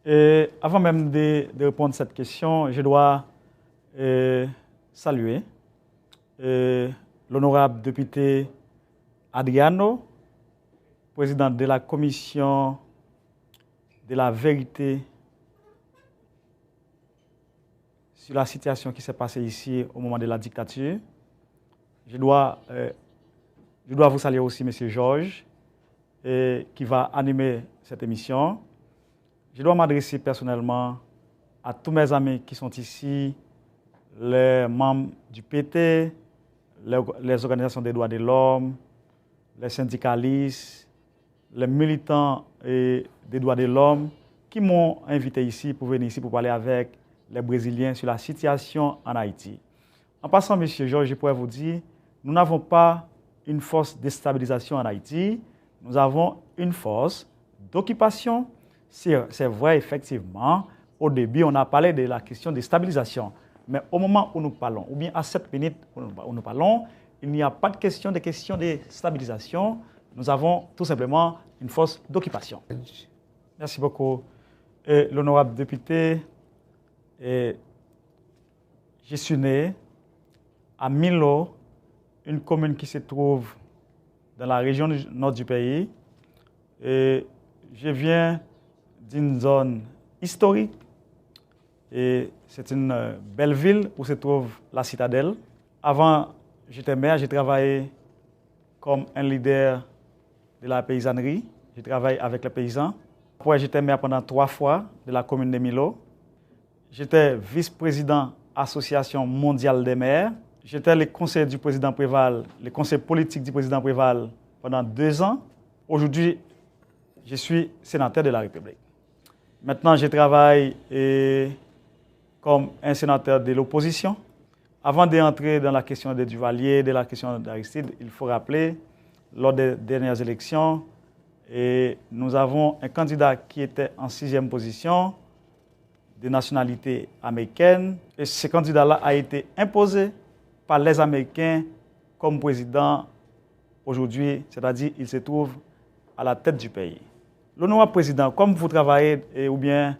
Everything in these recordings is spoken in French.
Et avant même de répondre à cette question, je dois saluer l'honorable député Adriano, président de la commission de la vérité sur la situation qui s'est passée ici au moment de la dictature. Je dois vous saluer aussi, M. Georges, qui va animer cette émission. Je dois m'adresser personnellement à tous mes amis qui sont ici, les membres du PT, les organisations des droits de l'homme, les syndicalistes, les militants des droits de l'homme qui m'ont invité ici pour venir ici pour parler avec les Brésiliens sur la situation en Haïti. En passant, M. Georges, je pourrais vous dire, nous n'avons pas une force de stabilisation en Haïti, nous avons une force d'occupation. C'est vrai, effectivement, au début, on a parlé de la question de stabilisation. Mais au moment où nous parlons, ou bien à 7 minutes où nous parlons, il n'y a pas de question de stabilisation. Nous avons tout simplement une force d'occupation. Merci beaucoup. L'honorable député, je suis né à Milo, une commune qui se trouve dans la région nord du pays. Et je viens d'une zone historique et c'est une belle ville où se trouve la citadelle. Avant, j'étais maire, j'ai travaillé comme un leader de la paysannerie. J'ai travaillé avec les paysans. Après, j'étais maire pendant 3 fois de la commune de Milo. J'étais vice-président Association mondiale des maires. J'étais le conseiller du président Préval, le conseiller politique du président Préval pendant 2 ans. Aujourd'hui, je suis sénateur de la République. Maintenant, je travaille comme un sénateur de l'opposition. Avant d'entrer dans la question de Duvalier, de la question d'Aristide, il faut rappeler, lors des dernières élections, nous avons un candidat qui était en 6e position, de nationalité américaine. Et ce candidat-là a été imposé par les Américains comme président aujourd'hui, c'est-à-dire il se trouve à la tête du pays. L'honorable président, comme vous travaillez ou bien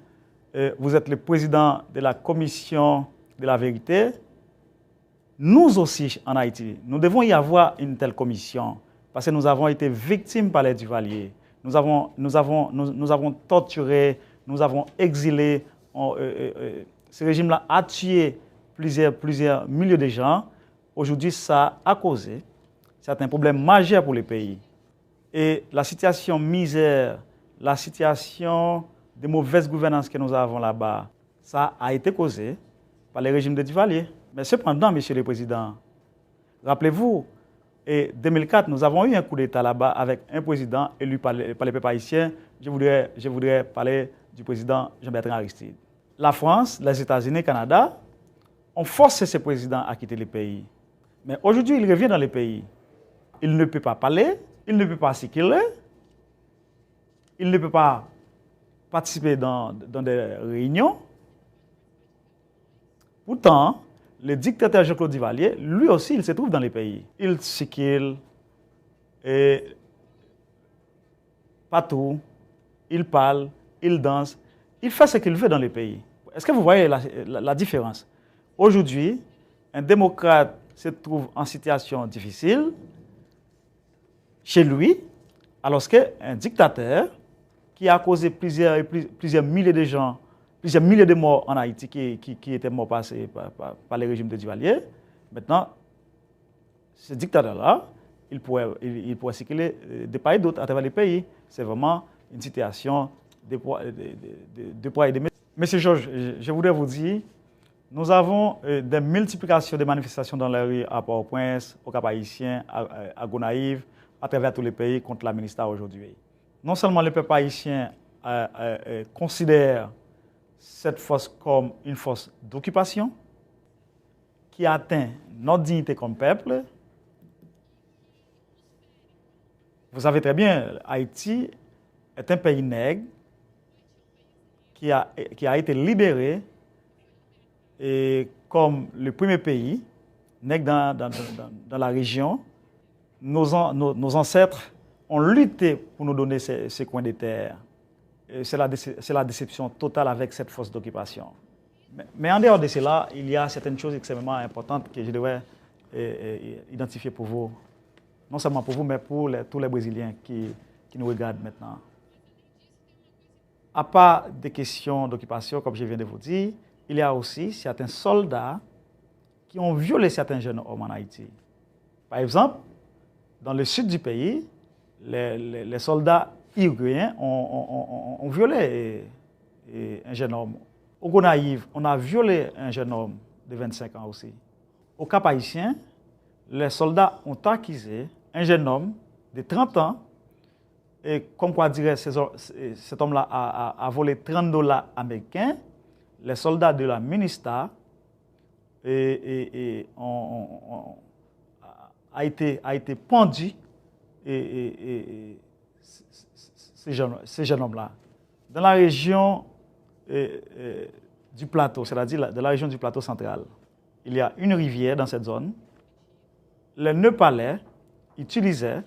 vous êtes le président de la commission de la vérité, nous aussi en Haïti, nous devons y avoir une telle commission parce que nous avons été victimes par les Duvaliers. Nous avons torturé, nous avons exilé. Ce régime-là a tué plusieurs milliers de gens. Aujourd'hui, ça a causé certains problèmes majeurs pour le pays. Et la situation misère, la situation de mauvaise gouvernance que nous avons là-bas, ça a été causé par le régime de Duvalier. Mais cependant, Monsieur le Président, rappelez-vous, en 2004, nous avons eu un coup d'État là-bas avec un président élu par les peuples haïtiens. Je voudrais parler du président Jean-Bertrand Aristide. La France, les États-Unis, le Canada ont forcé ce président à quitter le pays. Mais aujourd'hui, il revient dans le pays. Il ne peut pas parler, il ne peut pas circuler, il ne peut pas participer dans des réunions. Pourtant, le dictateur Jean-Claude Duvalier, lui aussi, il se trouve dans le pays. Il circule et partout, il parle, il danse, il fait ce qu'il veut dans le pays. Est-ce que vous voyez la différence? Aujourd'hui, un démocrate se trouve en situation difficile chez lui, alors qu'un dictateur qui a causé plusieurs milliers de gens, plusieurs milliers de morts en Haïti qui étaient morts par le régime de Duvalier, maintenant, ce dictateur-là, il pourrait circuler de part et d'autre à travers les pays. C'est vraiment une situation de poids et de mesure. Monsieur Georges, je voudrais vous dire, nous avons des multiplications de manifestations dans les rues à Port-au-Prince, au Cap-Haïtien, à Gonaïve, à travers tous les pays contre la ministre aujourd'hui. Non seulement le peuple haïtien considère cette force comme une force d'occupation qui atteint notre dignité comme peuple. Vous savez très bien, Haïti est un pays nègre qui a été libéré et comme le premier pays nègre dans la région. Nos ancêtres ont lutté pour nous donner ces coins de terre. c'est la déception totale avec cette force d'occupation. Mais en dehors de cela, il y a certaines choses extrêmement importantes que je devrais identifier pour vous. Non seulement pour vous, mais pour tous les Brésiliens qui nous regardent maintenant. À part des questions d'occupation, comme je viens de vous dire, il y a aussi certains soldats qui ont violé certains jeunes hommes en Haïti. Par exemple, dans le sud du pays, les soldats uruguayens ont violé un jeune homme. Au Gonaïve, on a violé un jeune homme de 25 ans aussi. Au Cap Haïtien, les soldats ont accusé un jeune homme de 30 ans, et comme quoi dirait cet homme-là a volé 30 $ américains. Les soldats de la MINUSTAH a été pendu ces jeunes hommes-là. Dans la région du plateau, c'est-à-dire de la région du plateau central, il y a une rivière dans cette zone. Les Népalais utilisaient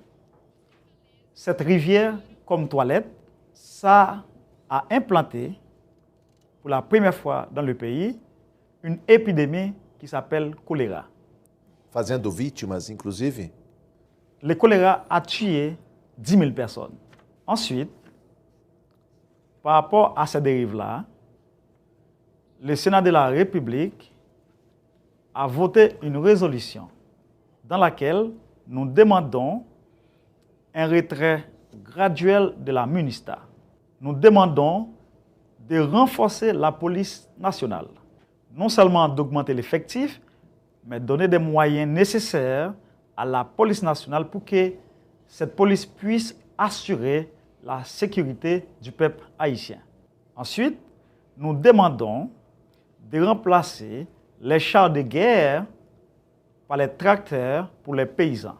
cette rivière comme toilette. Ça a implanté, pour la première fois dans le pays, une épidémie qui s'appelle choléra. Fazendo vítimas, inclusive? Le choléra a tué 10 000 personnes. Ensuite, par rapport à ces dérives-là, le Sénat de la République a voté une résolution dans laquelle nous demandons un retrait graduel de la MINUSTAH. Nous demandons de renforcer la police nationale. Non seulement d'augmenter l'effectif, mais donner des moyens nécessaires à la police nationale pour que cette police puisse assurer la sécurité du peuple haïtien. Ensuite, nous demandons de remplacer les chars de guerre par les tracteurs pour les paysans.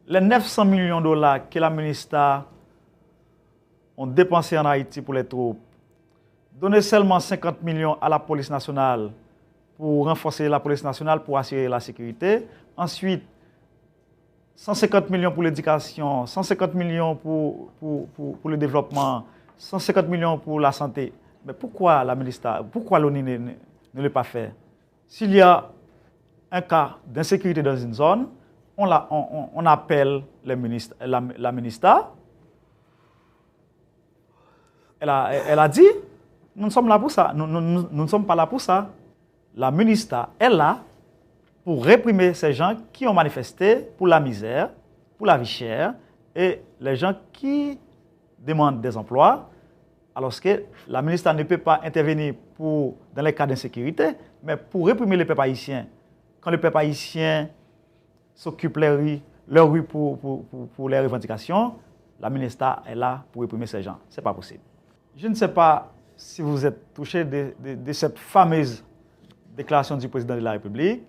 Les 900 millions de $ que la MINUSTAH ont dépensés en Haïti pour les troupes, donner seulement 50 millions à la police nationale pour renforcer la police nationale, pour assurer la sécurité. Ensuite, 150 millions pour l'éducation, 150 millions pour le développement, 150 millions pour la santé. Mais pourquoi la MINUSTAH, pourquoi l'ONU ne l'a pas fait? S'il y a un cas d'insécurité dans une zone, on appelle la MINUSTAH. Elle a dit, nous sommes là pour ça. Nous ne sommes pas là pour ça. La MINUSTAH est là pour réprimer ces gens qui ont manifesté pour la misère, pour la vie chère, et les gens qui demandent des emplois, alors que la MINUSTAH ne peut pas intervenir dans les cas d'insécurité, mais pour réprimer le peuple haïtien. Quand le peuple haïtien s'occupe leur rue pour les revendications, la MINUSTAH est là pour réprimer ces gens. Ce n'est pas possible. Je ne sais pas si vous êtes touché de cette fameuse déclaration du président de la République.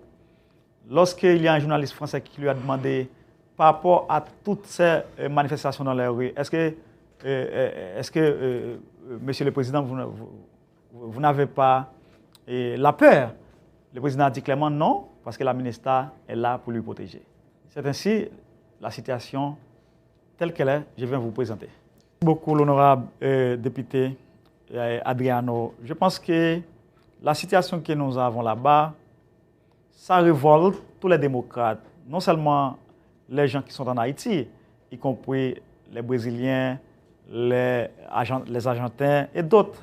Lorsqu'il y a un journaliste français qui lui a demandé, par rapport à toutes ces manifestations dans les rues, est-ce que Monsieur le Président, vous n'avez pas la peur? Le président a dit clairement non, parce que la MINUSTAH est là pour lui protéger. C'est ainsi la situation telle qu'elle est, je viens vous présenter. Merci beaucoup, l'honorable député Adriano. Je pense que la situation que nous avons là-bas, ça révolte tous les démocrates, non seulement les gens qui sont en Haïti, y compris les Brésiliens, les Argentins et d'autres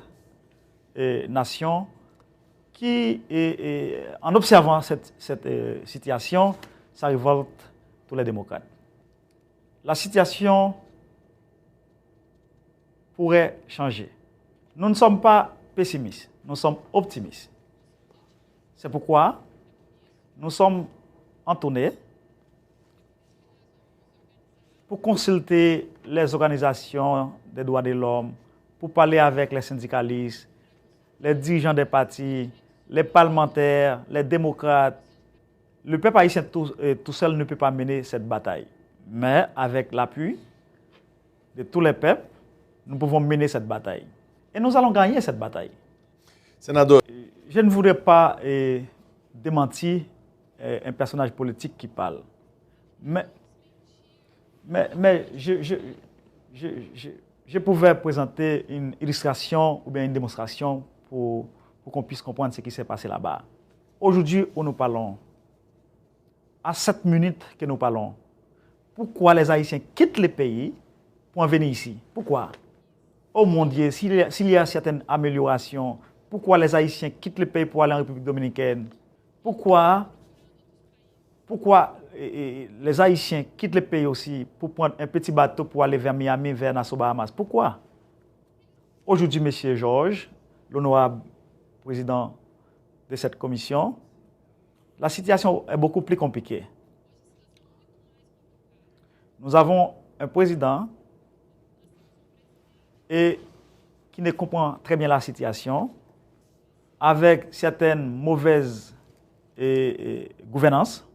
nations qui, en observant cette situation, ça révolte tous les démocrates. La situation pourrait changer. Nous ne sommes pas pessimistes, nous sommes optimistes. C'est pourquoi nous sommes en tournée pour consulter les organisations des droits de l'homme, pour parler avec les syndicalistes, les dirigeants des partis, les parlementaires, les démocrates. Le peuple haïtien tout seul ne peut pas mener cette bataille. Mais avec l'appui de tous les peuples, nous pouvons mener cette bataille. Et nous allons gagner cette bataille. Sénateur. Je ne voudrais pas démentir un personnage politique qui parle. Mais je pouvais présenter une illustration ou bien une démonstration pour qu'on puisse comprendre ce qui s'est passé là-bas. Aujourd'hui, où nous parlons, à 7 minutes que nous parlons, pourquoi les Haïtiens quittent le pays pour en venir ici? Pourquoi? Oh mon Dieu, s'il y a certaines améliorations, pourquoi les Haïtiens quittent le pays pour aller en République dominicaine? Pourquoi les Haïtiens quittent le pays aussi pour prendre un petit bateau pour aller vers Miami, vers Nassau Bahamas? Pourquoi? Aujourd'hui, M. Georges, l'honorable président de cette commission, la situation est beaucoup plus compliquée. Nous avons un président qui ne comprend très bien la situation, avec certaines mauvaises gouvernances.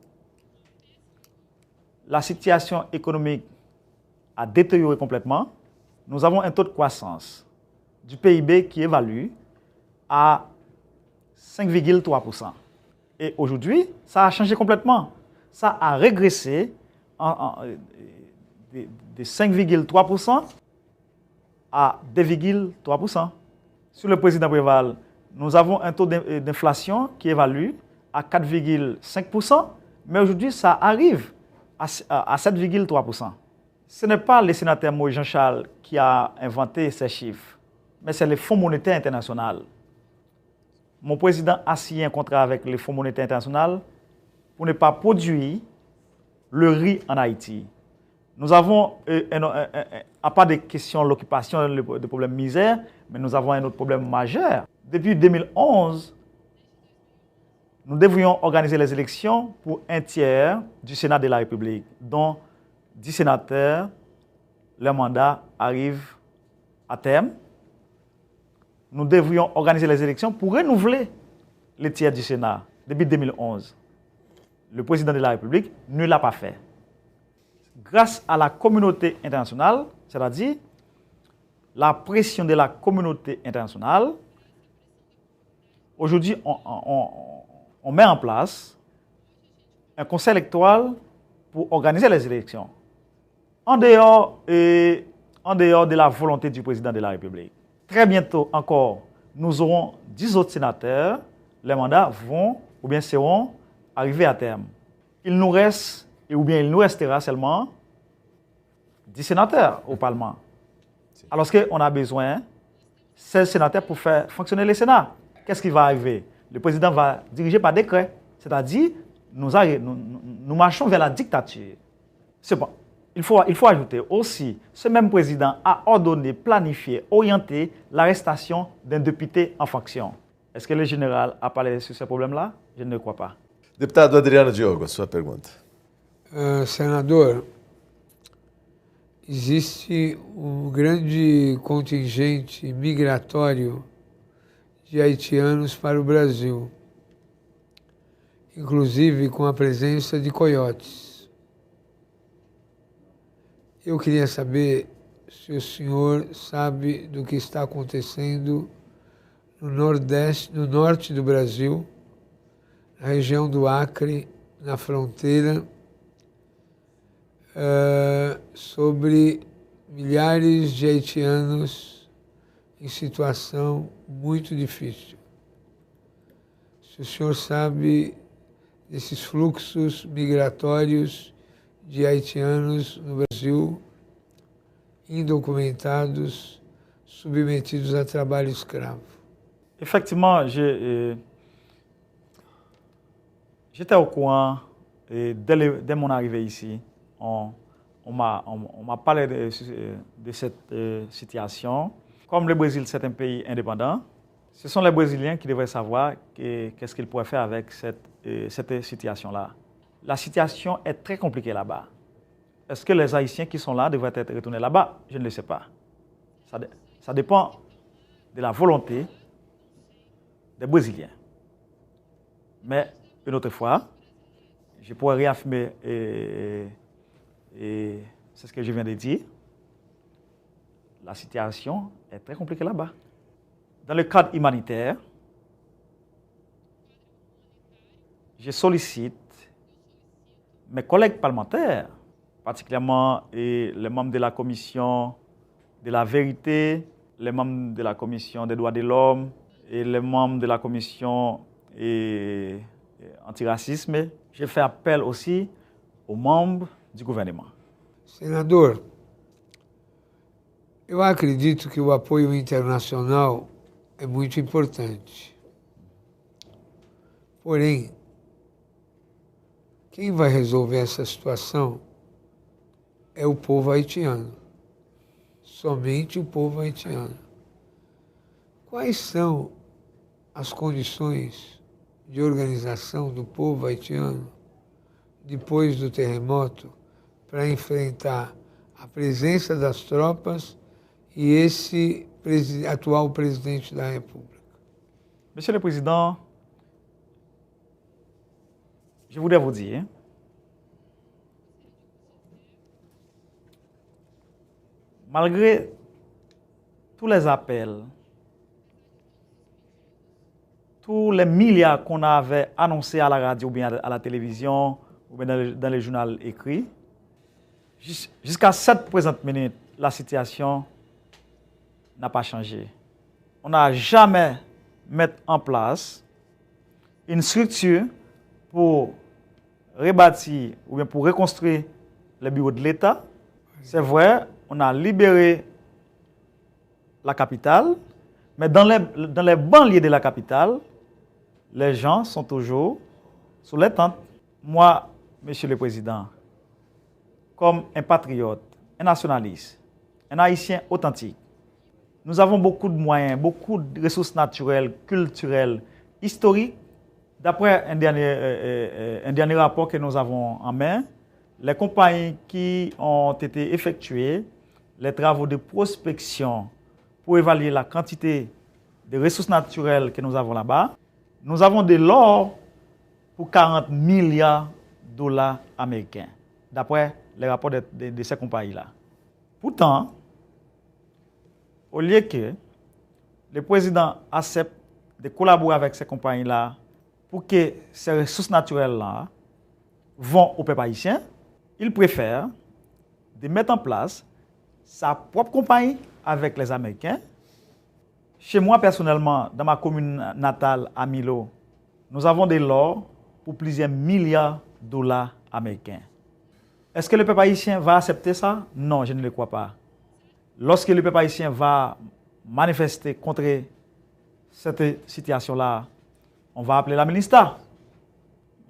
La situation économique a détérioré complètement. Nous avons un taux de croissance du PIB qui évalue à 5,3%. Et aujourd'hui, ça a changé complètement. Ça a régressé de 5,3% à 2,3%. Sur le président Préval, nous avons un taux d'inflation qui évalue à 4,5%, mais aujourd'hui, ça arrive à 7,3%. Ce n'est pas le sénateur Moïse Jean-Charles qui a inventé ces chiffres, mais c'est le Fonds monétaire international. Mon président a signé un contrat avec le Fonds monétaire international pour ne pas produire le riz en Haïti. Nous avons, à part des questions de l'occupation, de problèmes de misère, mais nous avons un autre problème majeur. Depuis 2011, nous devrions organiser les élections pour un tiers du Sénat de la République, dont 10 sénateurs, leur mandat arrive à terme. Nous devrions organiser les élections pour renouveler le tiers du Sénat depuis 2011. Le président de la République ne l'a pas fait. Grâce à la communauté internationale, c'est-à-dire la pression de la communauté internationale, aujourd'hui, on met en place un conseil électoral pour organiser les élections, en dehors de la volonté du président de la République. Très bientôt encore, nous aurons 10 autres sénateurs. Les mandats vont ou bien seront arrivés à terme. Il nous reste, ou bien il nous restera seulement 10 sénateurs au Parlement. Alors qu'on a besoin de 16 sénateurs pour faire fonctionner le Sénat. Qu'est-ce qui va arriver? Le président va diriger par décret. C'est-à-dire, nous marchons vers la dictature. C'est bon. Il faut ajouter aussi, ce même président a ordonné, planifié, orienté l'arrestation d'un député en fonction. Est-ce que le général a parlé sur ce problème-là? Je ne crois pas. Deputado Adriano Diogo, a sua pergunta. Senador, existe grande contingente migratório de haitianos para o Brasil, inclusive com a presença de coiotes. Eu queria saber se o senhor sabe do que está acontecendo no norte do Brasil, na região do Acre, na fronteira, sobre milhares de haitianos em situação muito difícil. Se o senhor sabe desses fluxos migratórios de haitianos no Brasil, indocumentados, submetidos a trabalho escravo. Effectivement, j'étais au courant dès mon arrivée ici. On m'a parlé de cette situation. Comme le Brésil, c'est un pays indépendant, ce sont les Brésiliens qui devraient savoir qu'est-ce qu'ils pourraient faire avec cette situation-là. La situation est très compliquée là-bas. Est-ce que les Haïtiens qui sont là devraient être retournés là-bas? Je ne le sais pas. Ça dépend de la volonté des Brésiliens. Mais une autre fois, je pourrais réaffirmer, et c'est ce que je viens de dire, la situation est très compliquée là-bas. Dans le cadre humanitaire, je sollicite mes collègues parlementaires, particulièrement les membres de la commission de la vérité, les membres de la commission des droits de l'homme et les membres de la commission antiracisme. J'ai fait appel aussi aux membres do gouvernement. Senador, eu acredito que o apoio internacional é muito importante. Porém, quem vai resolver essa situação é o povo haitiano. Somente o povo haitiano. Quais são as condições de organização do povo haitiano depois do terremoto para enfrentar a presença das tropas e esse atual presidente da República? Monsieur le Président, je voudrais vous dire, malgré tous les appels, tous les milliards qu'on avait annoncés à la radio ou bien à la télévision ou bien dans les journaux écrits, jusqu'à cette présente minute, la situation n'a pas changé. On n'a jamais mis en place une structure pour rebâtir ou bien pour reconstruire les bureaux de l'État. C'est vrai, on a libéré la capitale, mais dans les banlieues de la capitale, les gens sont toujours sous les tentes. Moi, Monsieur le Président, comme un patriote, un nationaliste, un Haïtien authentique, nous avons beaucoup de moyens, beaucoup de ressources naturelles, culturelles, historiques. D'après un dernier rapport que nous avons en main, les compagnies qui ont été effectuées, les travaux de prospection pour évaluer la quantité de ressources naturelles que nous avons là-bas, nous avons de l'or pour 40 milliards de dollars américains, d'après les rapports de ces compagnies-là. Pourtant, au lieu que le président accepte de collaborer avec ces compagnies-là pour que ces ressources naturelles-là vont au peuple haïtien, il préfère de mettre en place sa propre compagnie avec les Américains. Chez moi, personnellement, dans ma commune natale, à Milo, nous avons de l'or pour plusieurs milliards de dollars américains. Est-ce que le peuple haïtien va accepter ça? Non, je ne le crois pas. Lorsque le peuple haïtien va manifester contre cette situation-là, on va appeler la ministre.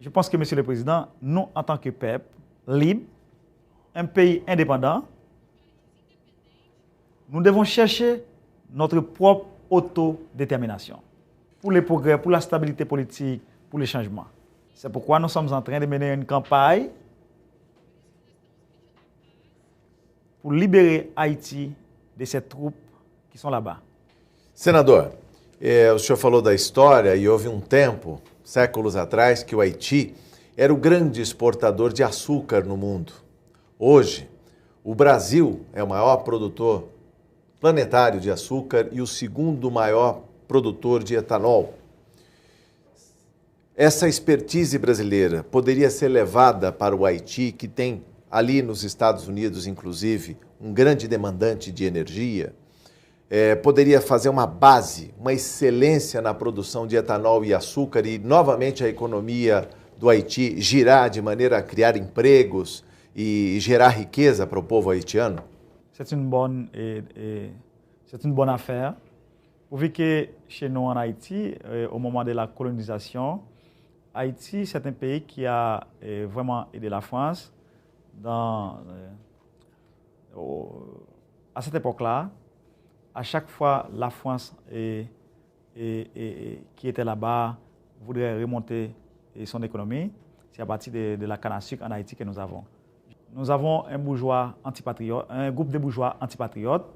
Je pense que, Monsieur le Président, nous, en tant que peuple libre, un pays indépendant, nous devons chercher notre propre autodétermination pour les progrès, pour la stabilité politique, pour le changement. C'est pourquoi nous sommes en train de mener une campagne pour libérer Haïti de ces troupes que são lá. Senador, o senhor falou da história e houve um tempo, séculos atrás, que o Haiti era o grande exportador de açúcar no mundo. Hoje, o Brasil é o maior produtor planetário de açúcar e o segundo maior produtor de etanol. Essa expertise brasileira poderia ser levada para o Haiti, que tem ali nos Estados Unidos, inclusive, um grande demandante de energia, poderia fazer uma base, uma excelência na produção de etanol e açúcar e, novamente, a economia do Haiti girar de maneira a criar empregos e gerar riqueza para o povo haitiano? C'est une bonne affaire. Pourvu que chez nous en Haïti, au moment de la colonisation, Haïti, c'est un pays qui a vraiment aidé la France. À cette époque-là, à chaque fois, la France qui était là-bas voudrait remonter son économie. C'est à partir de la canne à sucre en Haïti que nous avons. Nous avons un groupe de bourgeois antipatriotes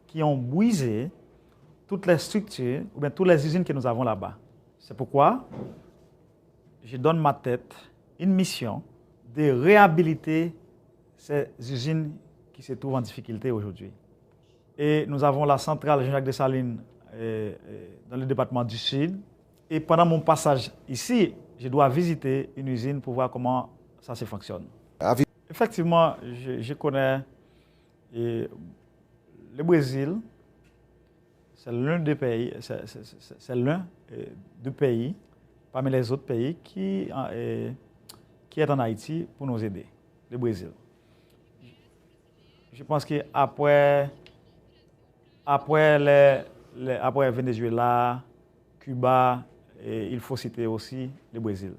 qui ont brisé toutes les structures ou bien toutes les usines que nous avons là-bas. C'est pourquoi je donne ma tête une mission de réhabiliter ces usines qui se trouvent en difficulté aujourd'hui. Et nous avons la centrale Jean-Jacques Dessalines dans le département du Sud. Et pendant mon passage ici, je dois visiter une usine pour voir comment ça se fonctionne. Effectivement, je connais le Brésil, c'est l'un des pays, c'est l'un des pays parmi les autres pays qui est en Haïti pour nous aider, le Brésil. Je pense qu'après après Venezuela, Cuba, il faut citer aussi le Brésil.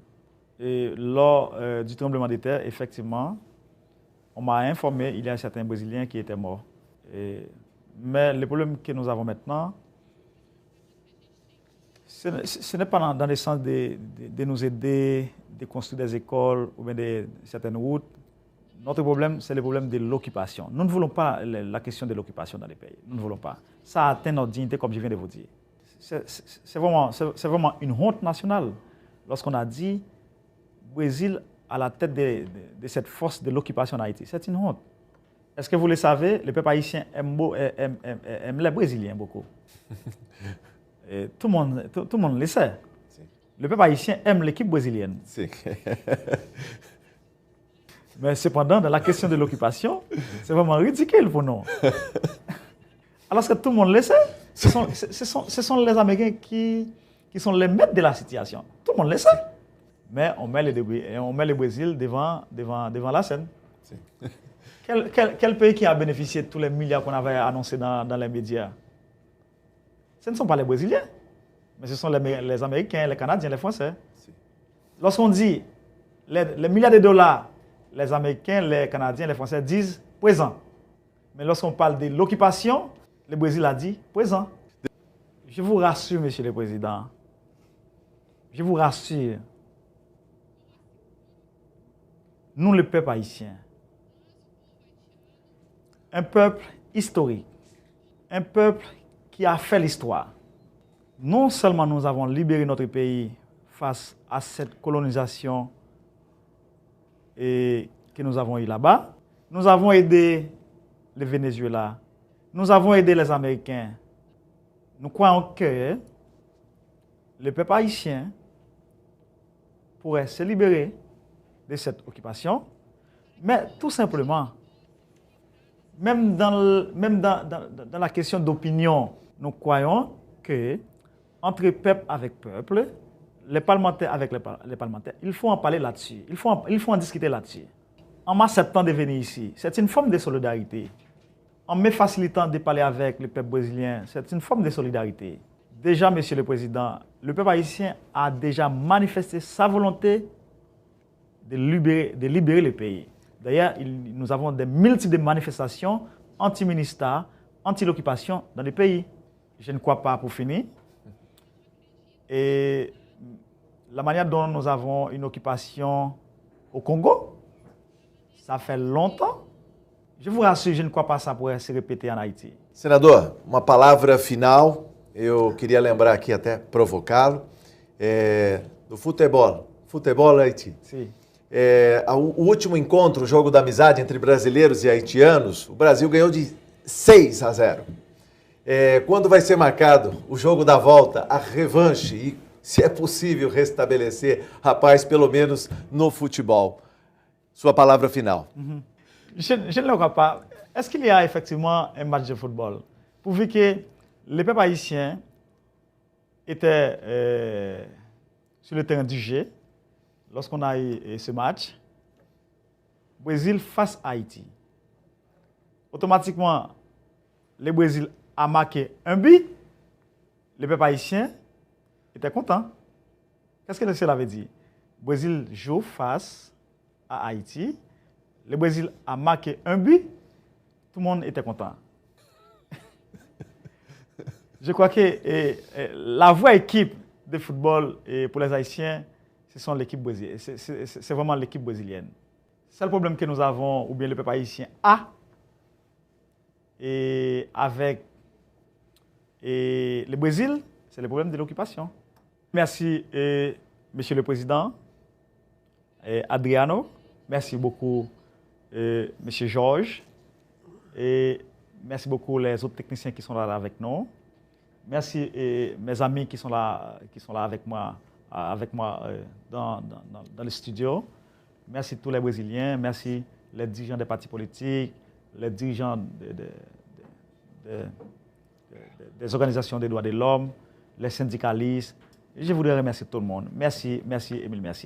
Et lors du tremblement de terre, effectivement, on m'a informé qu'il y a certains Brésiliens qui étaient morts. Mais le problème que nous avons maintenant, ce n'est pas dans le sens de nous aider, de construire des écoles ou bien certaines routes. Notre problème, c'est le problème de l'occupation. Nous ne voulons pas la question de l'occupation dans les pays. Nous ne voulons pas. Ça atteint notre dignité, comme je viens de vous dire. C'est vraiment une honte nationale lorsqu'on a dit Brésil à la tête de cette force de l'occupation en Haïti. C'est une honte. Est-ce que vous le savez, le peuple haïtien aime les Brésiliens beaucoup. Et tout le monde le sait. Si. Le peuple haïtien aime l'équipe brésilienne. Si. Mais cependant, dans la question de l'occupation, c'est vraiment ridicule pour nous. Alors que tout le monde le sait, ce sont les Américains qui sont les maîtres de la situation. Tout le monde le sait. Mais on met le Brésil devant la scène. Si. Quel pays qui a bénéficié de tous les milliards qu'on avait annoncés dans les médias? Ce ne sont pas les Brésiliens, mais ce sont les Américains, les Canadiens, les Français. Si. Lorsqu'on dit les milliards de dollars, les Américains, les Canadiens, les Français disent présent. Mais lorsqu'on parle de l'occupation, le Brésil a dit présent. Je vous rassure, Monsieur le Président. Je vous rassure. Nous, le peuple haïtien, un peuple historique, un peuple qui a fait l'histoire. Non seulement nous avons libéré notre pays face à cette colonisation que nous avons eue là-bas, nous avons aidé le Venezuela, nous avons aidé les Américains. Nous croyons que le peuple haïtien pourrait se libérer de cette occupation, mais tout simplement, même dans la question d'opinion, nous croyons que entre peuple avec peuple, les parlementaires avec les parlementaires, il faut en parler là-dessus, il faut en discuter là-dessus. En m'acceptant de venir ici, c'est une forme de solidarité. En me facilitant de parler avec le peuple brésilien, c'est une forme de solidarité. Déjà, Monsieur le Président, le peuple haïtien a déjà manifesté sa volonté de libérer le pays. D'ailleurs, nous avons des multiples manifestations anti-ministère, anti-l'occupation dans le pays. Je ne crois pas, pour finir. Et la manière dont nous avons une occupation au Congo, ça fait longtemps. Je vous rassure, je ne crois pas que ça pourrait se répéter en Haïti. Senador, uma palavra final. Eu queria lembrar aqui, até provocá-lo, do futebol. Futebol Haiti. Sim. O último encontro, o jogo da amizade entre brasileiros e haitianos, o Brasil ganhou de 6-0. Quando vai ser marcado o jogo da volta, a revanche, e se é possível restabelecer a paz, pelo menos no futebol? Sua palavra final. Je ne le crois pas. Est-ce qu'il y a effectivement un match de football? Pourvu que les peuples haïtiens étaient sur le terrain du jeu, lorsqu'on a eu ce match, Brésil face à Haïti. Automatiquement, le Brésil a marqué un but, le peuple haïtien était content. Qu'est-ce que cela veut dire? Brésil joue face à Haïti, le Brésil a marqué un but, tout le monde était content. Je crois que la vraie équipe de football pour les Haïtiens, ce sont l'équipe brésilienne. C'est vraiment l'équipe brésilienne. C'est le problème que nous avons, ou bien le peuple haïtien a, et avec le Brésil, c'est le problème de l'occupation. Merci, Monsieur le Président, Adriano. Merci beaucoup, Monsieur Georges. Et merci beaucoup les autres techniciens qui sont là avec nous. Merci mes amis qui sont là avec moi dans le studio. Merci tous les Brésiliens. Merci les dirigeants des partis politiques, les dirigeants des organisations des droits de l'homme, les syndicalistes. Je voudrais remercier tout le monde. Merci, Émile, merci.